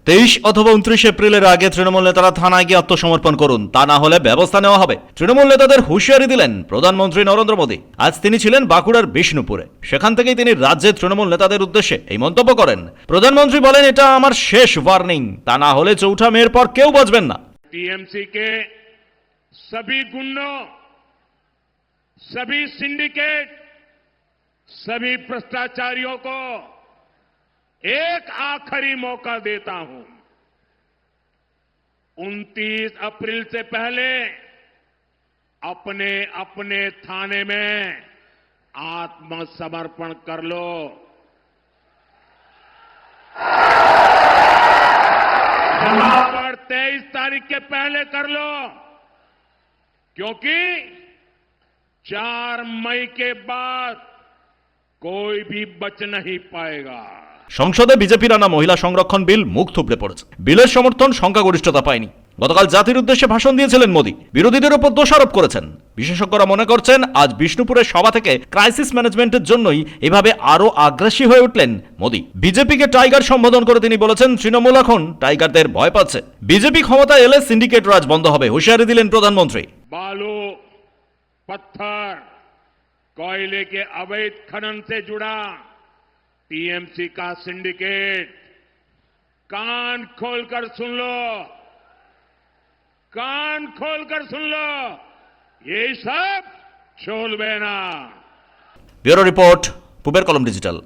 23 অথবা 29 এপ্রিলের আগে তৃণমূল নেতারা থানায় গিয়ে আত্মসমর্পণ করুন, তা না হলে ব্যবস্থা নেওয়া হবে। তৃণমূল নেতাদের হুঁশিয়ারি দিলেন প্রধানমন্ত্রী নরেন্দ্র মোদী। আজ তিনি ছিলেন বাঁকুড়ার বিষ্ণুপুরে। সেখান থেকেই তিনি রাজ্যের তৃণমূল নেতাদের উদ্দেশ্যে এই মন্তব্য করেন। প্রধানমন্ত্রী বলেন, এটা আমার শেষ ওয়ার্নিং, তা না হলে 4 মের পর কেউ বাঁচবেন না। टीएमसी के सभी गुंडों, सभी सिंडिकेट, सभी भ्रष्टाचारियों को एक आखिरी मौका देता हूं। 29 अप्रैल से पहले अपने अपने थाने में आत्मसमर्पण कर लो। यहाँ पर 23 तारीख के पहले कर लो, क्योंकि 4 मई के बाद कोई भी बच नहीं पाएगा। সংসদে বিজেপির আনা মহিলা সংরক্ষণ বিল মুখ থুবড়ে পড়েছে। বিলের সমর্থন সংখ্যাগরিষ্ঠতা পায়নি। গতকাল জাতির উদ্দেশ্যে ভাষণ দিয়েছিলেন মোদী, বিরোধীদের উপর দোষারোপ করেছেন। বিশেষজ্ঞরা মনে করছেন আজ বিষ্ণুপুরের সভা থেকে ক্রাইসিস ম্যানেজমেন্টের জন্যই এভাবে আরো আগ্রাসী হয়ে উঠলেন মোদী। বিজেপিকে টাইগার সম্বোধন করে তিনি বলেছেন, তৃণমূল এখন টাইগারদের ভয় পাচ্ছে। বিজেপি ক্ষমতায় এলে সিন্ডিকেট রাজ বন্ধ হবে, হুঁশিয়ারি দিলেন প্রধানমন্ত্রী। बालू, पत्थर, कोयले के अवैध खनन से जुड़ा टीएमसी का सिंडिकेट, कान खोलकर सुन लो, कान खोलकर सुन लो, ये सब छोड़बे ना। ব্যুরো রিপোর্ট, পূবের কলম ডিজিটাল।